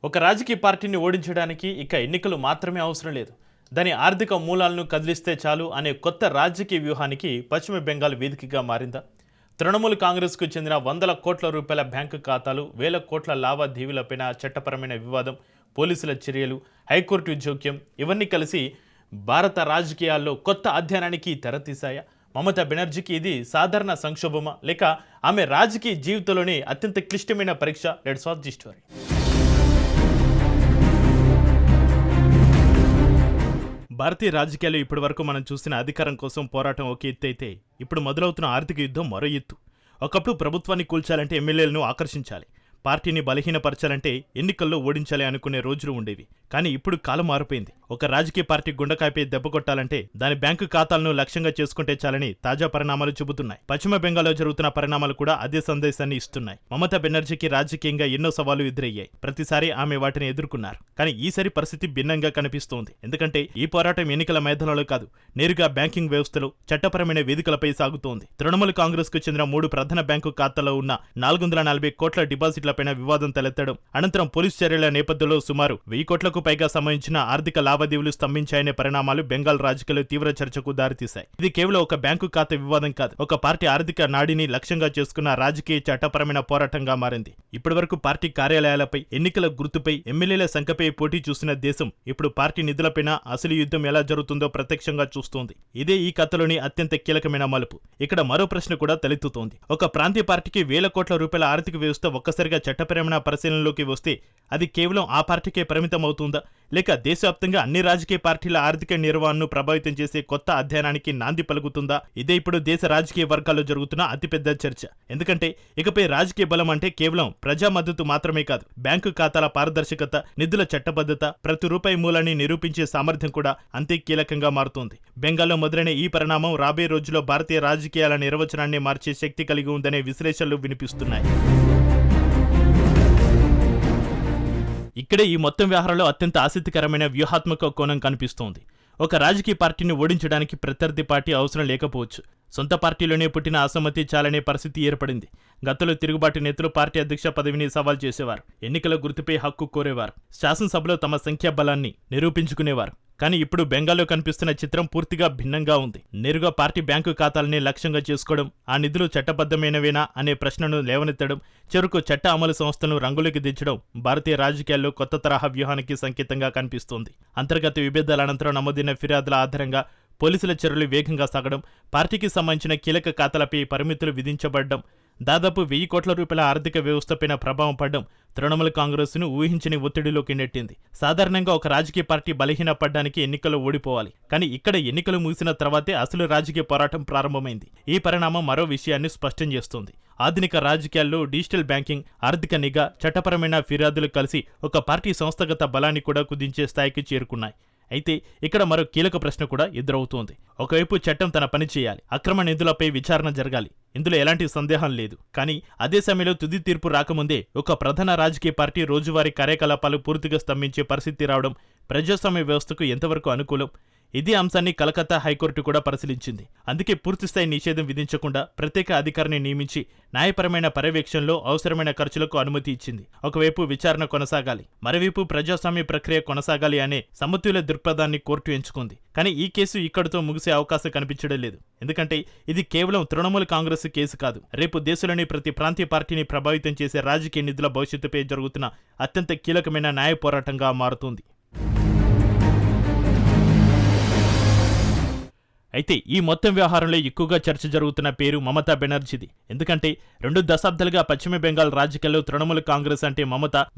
ఒక రాజకీయ పార్టీని ఓడించడానికి ఇక ఎన్నికలు మాత్రమే అవసరం లేదు. దాని ఆర్థిక మూలాలను కదిలిస్తే చాలు అనే కొత్త రాజకీయ వ్యూహానికి పశ్చిమ బెంగాల్ వేదికగా మారిందా? తృణమూల్ కాంగ్రెస్కు చెందిన వందల కోట్ల రూపాయల బ్యాంకు ఖాతాలు, వేల కోట్ల లావాదేవీలపైన చట్టపరమైన వివాదం, పోలీసుల చర్యలు, హైకోర్టు జోక్యం ఇవన్నీ కలిసి భారత రాజకీయాల్లో కొత్త అధ్యయనానికి తెరతీశాయా? మమతా బెనర్జీకి ఇది సాధారణ సంక్షోభమా, లేక ఆమె రాజకీయ జీవితంలోనే అత్యంత క్లిష్టమైన పరీక్ష? Let's watch the story. భారతీయ రాజకీయాల్లో ఇప్పటి వరకు మనం చూసిన అధికారం కోసం పోరాటం ఒక ఎత్తు అయితే, ఇప్పుడు మొదలవుతున్న ఆర్థిక యుద్ధం మరో ఎత్తు. ఒకప్పుడు ప్రభుత్వాన్ని కూల్చాలంటే ఎమ్మెల్యేలను ఆకర్షించాలి, పార్టీని బలహీనపరచాలంటే ఎన్నికల్లో ఓడించాలి అనుకునే రోజులు ఉండేవి. కానీ ఇప్పుడు కాలం మారిపోయింది. ఒక రాజకీయ పార్టీ గుండెకాయపై దెబ్బ కొట్టాలంటే దాని బ్యాంకు ఖాతాలను లక్ష్యంగా చేసుకుంటే చాలని తాజా పరిణామాలు చెబుతున్నాయి. పశ్చిమ బెంగాల్లో జరుగుతున్న పరిణామాలు కూడా అదే సందేశాన్ని ఇస్తున్నాయి. మమతా బెనర్జీకి రాజకీయంగా ఎన్నో సవాళ్లు ఎదురయ్యాయి. ప్రతిసారి ఆమె వాటిని ఎదుర్కొన్నారు. కానీ ఈసారి పరిస్థితి భిన్నంగా కనిపిస్తోంది. ఎందుకంటే ఈ పోరాటం ఎన్నికల మైదానంలో కాదు, నేరుగా బ్యాంకింగ్ వ్యవస్థలో చట్టపరమైన వేదికలపై సాగుతోంది. తృణమూల్ కాంగ్రెస్ కు చెందిన 3 ప్రధాన బ్యాంకు ఖాతాలో ఉన్న 440 కోట్ల డిపాజిట్లపైన వివాదం తలెత్తడం, అనంతరం పోలీసు చర్యల నేపథ్యంలో సుమారు 1000 కోట్లకు పైగా సంబంధించిన ఆర్థిక లావాదేవీలు స్తంభించాయనే పరిణామాలు బెంగాల్ రాజకీయాల్లో తీవ్ర చర్చకు దారితీశాయి. ఇది కేవలం ఒక బ్యాంకు ఖాతా వివాదం కాదు, ఒక పార్టీ ఆర్థిక నాడిని లక్ష్యంగా చేసుకున్న రాజకీయ చట్టపరమైన పోరాటంగా మారింది. ఇప్పటివరకు పార్టీ కార్యాలయాలపై, ఎన్నికల గుర్తుపై, ఎమ్మెల్యేల సంఖ్యపై పోటీ చూసిన దేశం ఇప్పుడు పార్టీ నిధులపైన అసలు యుద్ధం ఎలా జరుగుతుందో ప్రత్యక్షంగా చూస్తోంది. ఇదే ఈ కథలోని అత్యంత కీలకమైన మలుపు. ఇక్కడ మరో ప్రశ్న కూడా తలెత్తుతోంది. ఒక ప్రాంతీయ పార్టీకి వేల కోట్ల రూపాయల ఆర్థిక వ్యవస్థ ఒక్కసారిగా చట్టపరమైన పరిశీలనలోకి వస్తే అది కేవలం ఆ పార్టీకే పరిమితం అవుతుందా, లేక దేశవ్యాప్తంగా అన్ని రాజకీయ పార్టీల ఆర్థిక నిర్వహణను ప్రభావితం చేసే కొత్త అధ్యయనానికి నాంది పలుకుతుందా? ఇదే ఇప్పుడు దేశ రాజకీయ వర్గాల్లో జరుగుతున్న అతిపెద్ద చర్చ. ఎందుకంటే ఇకపై రాజకీయ బలం అంటే కేవలం ప్రజా మద్దతు మాత్రమే కాదు, బ్యాంకు ఖాతాల పారదర్శకత, నిధుల చట్టబద్ధత, ప్రతి రూపాయి మూలాన్ని నిరూపించే సామర్థ్యం కూడా అంతే కీలకంగా మారుతోంది. బెంగాల్లో మొదలైన ఈ పరిణామం రాబోయే రోజుల్లో భారతీయ రాజకీయాల నిర్వచనాన్ని మార్చే శక్తి కలిగి ఉందనే విశ్లేషణలు వినిపిస్తున్నాయి. ఇక్కడే ఈ మొత్తం వ్యవహారంలో అత్యంత ఆసక్తికరమైన వ్యూహాత్మక కోణం కనిపిస్తోంది. ఒక రాజకీయ పార్టీని ఓడించడానికి ప్రత్యర్థి పార్టీ అవసరం లేకపోవచ్చు. సొంత పార్టీలోనే పుట్టిన అసమ్మతి చాలనే పరిస్థితి ఏర్పడింది. గతంలో తిరుగుబాటు నేతలు పార్టీ అధ్యక్ష పదవిని సవాల్ చేసేవారు, ఎన్నికల గుర్తుపై హక్కు కోరేవారు, శాసనసభలో తమ సంఖ్యాబలాన్ని నిరూపించుకునేవారు. కానీ ఇప్పుడు బెంగాల్లో కనిపిస్తున్న చిత్రం పూర్తిగా భిన్నంగా ఉంది. నేరుగా పార్టీ బ్యాంకు ఖాతాలని లక్ష్యంగా చేసుకోవడం, ఆ నిధులు చట్టబద్ధమైనవేనా అనే ప్రశ్నను లేవనెత్తడం, చివరకు చట్ట అమలు సంస్థలను రంగులోకి దించడం భారతీయ రాజకీయాల్లో కొత్త తరహా వ్యూహానికి సంకేతంగా కనిపిస్తోంది. అంతర్గత విభేదాల అనంతరం నమోదైన ఫిర్యాదుల ఆధారంగా పోలీసుల చర్యలు వేగంగా సాగడం, పార్టీకి సంబంధించిన కీలక ఖాతాలపై పరిమితులు విధించబడడం, దాదాపు 1000 కోట్ల రూపాయల ఆర్థిక వ్యవస్థపైన ప్రభావం పడడం తృణమూల్ కాంగ్రెస్ ను ఊహించని ఒత్తిడిలోకి నెట్టింది. సాధారణంగా ఒక రాజకీయ పార్టీ బలహీనపడ్డానికి ఎన్నికల్లో ఓడిపోవాలి. కానీ ఇక్కడ ఎన్నికలు ముగిసిన తర్వాతే అసలు రాజకీయ పోరాటం ప్రారంభమైంది. ఈ పరిణామం మరో విషయాన్ని స్పష్టం చేస్తుంది. ఆధునిక రాజకీయాల్లో డిజిటల్ బ్యాంకింగ్, ఆర్థిక నిఘా, చట్టపరమైన ఫిర్యాదులు కలిసి ఒక పార్టీ సంస్థాగత బలాన్ని కూడా కుదించే స్థాయికి చేరుకున్నాయి. అయితే ఇక్కడ మరో కీలక ప్రశ్న కూడా ఎదురవుతోంది. ఒకవైపు చట్టం తన పని చేయాలి, అక్రమ నిధులపై విచారణ జరగాలి, ఇందులో ఎలాంటి సందేహం లేదు. కానీ అదే సమయంలో తుది తీర్పు రాకముందే ఒక ప్రధాన రాజకీయ పార్టీ రోజువారీ కార్యకలాపాలు పూర్తిగా స్తంభించే పరిస్థితి రావడం ప్రజాస్వామ్య వ్యవస్థకు ఎంతవరకు అనుకూలం? ఇదే అంశాన్ని కలకత్తా హైకోర్టు కూడా పరిశీలించింది. అందుకే పూర్తిస్థాయి నిషేధం విధించకుండా ప్రత్యేక అధికారిని నియమించి న్యాయపరమైన పర్యవేక్షణలో అవసరమైన ఖర్చులకు అనుమతి ఇచ్చింది. ఒకవైపు విచారణ కొనసాగాలి, మరోవైపు ప్రజాస్వామ్య ప్రక్రియ కొనసాగాలి అనే సమతుల్య దృక్పథాన్ని కోర్టు ఎంచుకుంది. కానీ ఈ కేసు ఇక్కడితో ముగిసే అవకాశం కనిపించడం లేదు. ఎందుకంటే ఇది కేవలం తృణమూల్ కాంగ్రెస్ కేసు కాదు, రేపు దేశంలోని ప్రతి ప్రాంతీయ పార్టీని ప్రభావితం చేసే రాజకీయ నిధుల భవిష్యత్తుపై జరుగుతున్న అత్యంత కీలకమైన న్యాయ పోరాటంగా మారుతుంది. అయితే ఈ మొత్తం వ్యవహారంలో ఎక్కువగా చర్చ జరుగుతున్న పేరు మమతా బెనర్జీది. ఎందుకంటే 2 దశాబ్దాలుగా పశ్చిమ బెంగాల్ రాజకీయాల్లో తృణమూల్ కాంగ్రెస్ అంటే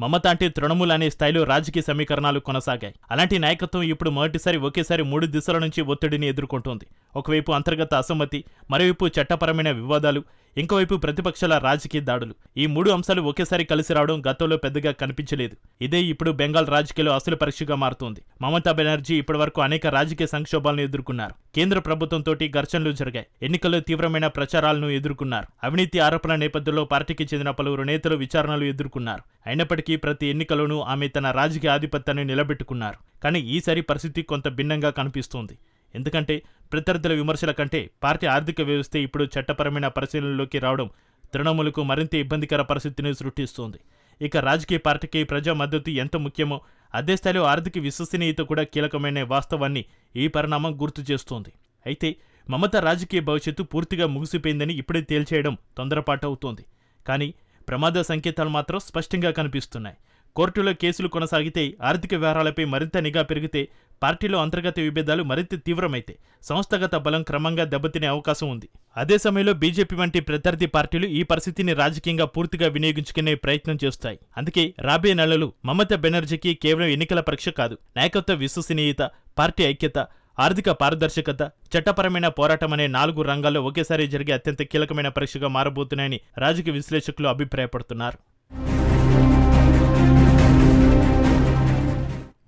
మమత అంటే తృణమూల్ అనే స్థాయిలో రాజకీయ సమీకరణాలు కొనసాగాయి. అలాంటి నాయకత్వం ఇప్పుడు మొదటిసారి ఒకేసారి 3 దిశల నుంచి ఒత్తిడిని ఎదుర్కొంటోంది. ఒకవైపు అంతర్గత అసమ్మతి, మరోవైపు చట్టపరమైన వివాదాలు, ఇంకోవైపు ప్రతిపక్షాల రాజకీయ దాడులు. ఈ 3 అంశాలు ఒకేసారి కలిసి రావడం గతంలో పెద్దగా కనిపించలేదు. ఇదే ఇప్పుడు బెంగాల్ రాజకీయాల్లో అసలు పరీక్షగా మారుతోంది. మమతా బెనర్జీ ఇప్పటివరకు అనేక రాజకీయ సంక్షోభాలను ఎదుర్కొన్నారు. కేంద్ర ప్రభుత్వంతో ఘర్షణలు జరిగాయి, ఎన్నికల్లో తీవ్రమైన ప్రచారాలను ఎదుర్కొన్నారు, అవినీతి ఆరోపణల నేపథ్యంలో పార్టీకి చెందిన పలువురు నేతలు విచారణలు ఎదుర్కొన్నారు. అయినప్పటికీ ప్రతి ఎన్నికలోనూ ఆమె తన రాజకీయ ఆధిపత్యాన్ని నిలబెట్టుకున్నారు. కానీ ఈసారి పరిస్థితి కొంత భిన్నంగా కనిపిస్తోంది. ఎందుకంటే ప్రత్యర్థుల విమర్శల కంటే పార్టీ ఆర్థిక వ్యవస్థ ఇప్పుడు చట్టపరమైన పరిశీలనలోకి రావడం తృణమూల్కు మరింత ఇబ్బందికర పరిస్థితిని సృష్టిస్తోంది. ఇక రాజకీయ పార్టీకి ప్రజా మద్దతు ఎంత ముఖ్యమో అదే స్థాయిలో ఆర్థిక విశ్వసనీయత కూడా కీలకమైన వాస్తవాన్ని ఈ పరిణామం గుర్తు చేస్తోంది. అయితే మమతా రాజకీయ భవిష్యత్తు పూర్తిగా ముగిసిపోయిందని ఇప్పుడే తేల్చేయడం తొందరపాటు అవుతోంది. కానీ ప్రమాద సంకేతాలు మాత్రం స్పష్టంగా కనిపిస్తున్నాయి. కోర్టులో కేసులు కొనసాగితే, ఆర్థిక వ్యవహారాలపై మరింత నిఘా పెరిగితే, పార్టీలో అంతర్గత విభేదాలు మరింత తీవ్రమైతే సంస్థాగత బలం క్రమంగా దెబ్బతినే అవకాశం ఉంది. అదే సమయంలో బీజేపీ వంటి ప్రత్యర్థి పార్టీలు ఈ పరిస్థితిని రాజకీయంగా పూర్తిగా వినియోగించుకునే ప్రయత్నం చేస్తాయి. అందుకే రాబోయే నెలలు మమతా బెనర్జీకి కేవలం ఎన్నికల పరీక్ష కాదు, నాయకత్వ విశ్వసనీయత, పార్టీ ఐక్యత, ఆర్థిక పారదర్శకత, చట్టపరమైన పోరాటం అనే 4 రంగాల్లో ఒకేసారి జరిగే అత్యంత కీలకమైన పరీక్షగా మారబోతున్నాయని రాజకీయ విశ్లేషకులు అభిప్రాయపడుతున్నారు.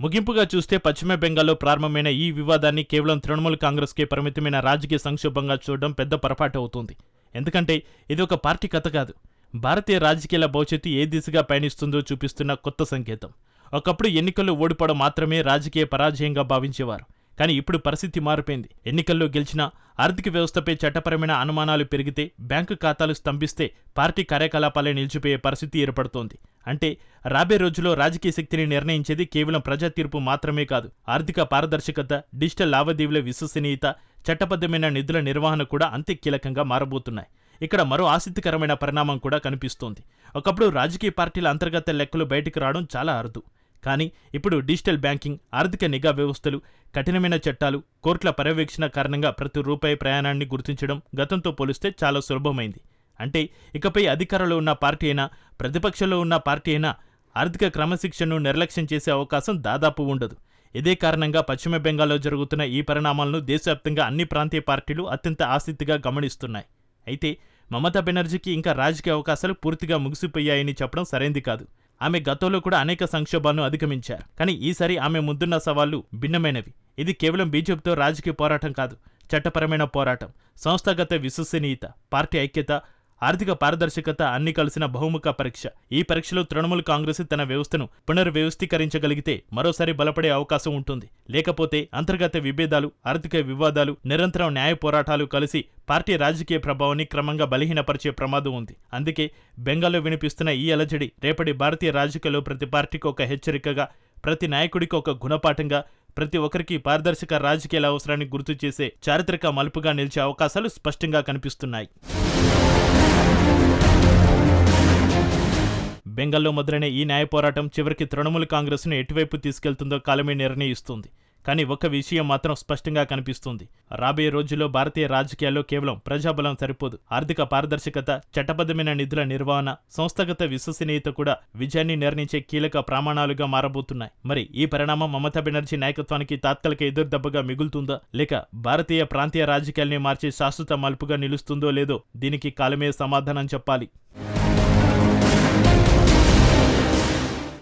ముగింపుగా చూస్తే పశ్చిమ బెంగాల్లో ప్రారంభమైన ఈ వివాదాన్ని కేవలం తృణమూల్ కాంగ్రెస్కే పరిమితమైన రాజకీయ సంక్షోభంగా చూడడం పెద్ద పొరపాటు అవుతుంది. ఎందుకంటే ఇది ఒక పార్టీ కథ కాదు, భారతీయ రాజకీయాల భవిష్యత్తు ఏ దిశగా పయనిస్తుందో చూపిస్తున్న కొత్త సంకేతం. ఒకప్పుడు ఎన్నికల్లో ఓడిపోవడం మాత్రమే రాజకీయ పరాజయంగా భావించేవారు. కానీ ఇప్పుడు పరిస్థితి మారిపోయింది. ఎన్నికల్లో గెలిచినా, ఆర్థిక వ్యవస్థపై చట్టపరమైన అనుమానాలు పెరిగితే, బ్యాంకు ఖాతాలు స్తంభిస్తే పార్టీ కార్యకలాపాలే నిలిచిపోయే పరిస్థితి ఏర్పడుతోంది. అంటే రాబోయే రోజుల్లో రాజకీయ శక్తిని నిర్ణయించేది కేవలం ప్రజా తీర్పు మాత్రమే కాదు, ఆర్థిక పారదర్శకత, డిజిటల్ లావాదేవీల విశ్వసనీయత, చట్టబద్ధమైన నిధుల నిర్వహణ కూడా అంతే కీలకంగా మారబోతున్నాయి. ఇక్కడ మరో ఆసక్తికరమైన పరిణామం కూడా కనిపిస్తోంది. ఒకప్పుడు రాజకీయ పార్టీల అంతర్గత లెక్కలు బయటకు రావడం చాలా అరుదు. కానీ ఇప్పుడు డిజిటల్ బ్యాంకింగ్, ఆర్థిక నిఘా వ్యవస్థలు, కఠినమైన చట్టాలు, కోర్టుల పర్యవేక్షణ కారణంగా ప్రతి రూపాయి ప్రయాణాన్ని గుర్తించడం గతంతో పోలిస్తే చాలా సులభమైంది. అంటే ఇకపై అధికారంలో ఉన్న పార్టీ అయినా, ప్రతిపక్షంలో ఉన్న పార్టీ అయినా ఆర్థిక క్రమశిక్షణను నిర్లక్ష్యం చేసే అవకాశం దాదాపు ఉండదు. ఇదే కారణంగా పశ్చిమ బెంగాల్లో జరుగుతున్న ఈ పరిణామాలను దేశవ్యాప్తంగా అన్ని ప్రాంతీయ పార్టీలు అత్యంత ఆసక్తిగా గమనిస్తున్నాయి. అయితే మమతా బెనర్జీకి ఇంకా రాజకీయ అవకాశాలు పూర్తిగా ముగిసిపోయాయని చెప్పడం సరైంది కాదు. ఆమె గతంలో కూడా అనేక సంక్షోభాలను అధిగమించారు. కానీ ఈసారి ఆమె ముందున్న సవాళ్లు భిన్నమైనవి. ఇది కేవలం బీజేపీతో రాజకీయ పోరాటం కాదు, చట్టపరమైన పోరాటం, సంస్థాగత విశ్వసనీయత, పార్టీ ఐక్యత, ఆర్థిక పారదర్శకత అన్ని కలిసిన బహుముఖ పరీక్ష. ఈ పరీక్షలో తృణమూల్ కాంగ్రెస్ తన వ్యవస్థను పునర్వ్యవస్థీకరించగలిగితే మరోసారి బలపడే అవకాశం ఉంటుంది. లేకపోతే అంతర్గత విభేదాలు, ఆర్థిక వివాదాలు, నిరంతరం న్యాయ పోరాటాలు కలిసి పార్టీ రాజకీయ ప్రభావాన్ని క్రమంగా బలహీనపరిచే ప్రమాదం ఉంది. అందుకే బెంగాల్లో వినిపిస్తున్న ఈ అలజడి రేపటి భారతీయ రాజకీయాల్లో ప్రతి పార్టీకి ఒక హెచ్చరికగా, ప్రతి నాయకుడికి ఒక గుణపాఠంగా, ప్రతి ఒక్కరికి పారదర్శక రాజకీయాల అవసరాన్ని గుర్తు చేసే చారిత్రక మలుపుగా నిలిచే అవకాశాలు స్పష్టంగా కనిపిస్తున్నాయి. బెంగాల్లో మొదలైన ఈ న్యాయ పోరాటం చివరికి తృణమూల్ కాంగ్రెస్ను ఎటువైపు తీసుకెళ్తుందో కాలమే నిర్ణయిస్తుంది. కానీ ఒక విషయం మాత్రం స్పష్టంగా కనిపిస్తుంది. రాబోయే రోజుల్లో భారతీయ రాజకీయాల్లో కేవలం ప్రజాబలం సరిపోదు. ఆర్థిక పారదర్శకత, చట్టబద్ధమైన నిధుల నిర్వహణ, సంస్థాగత విశ్వసనీయత కూడా విజయాన్ని నిర్ణయించే కీలక ప్రమాణాలుగా మారబోతున్నాయి. మరి ఈ పరిణామం మమతా బెనర్జీ నాయకత్వానికి తాత్కాలిక ఎదురుదెబ్బగా మిగులుతుందా, లేక భారతీయ ప్రాంతీయ రాజకీయాల్ని మార్చే శాశ్వత మలుపుగా నిలుస్తుందో లేదో దీనికి కాలమే సమాధానం చెప్పాలి.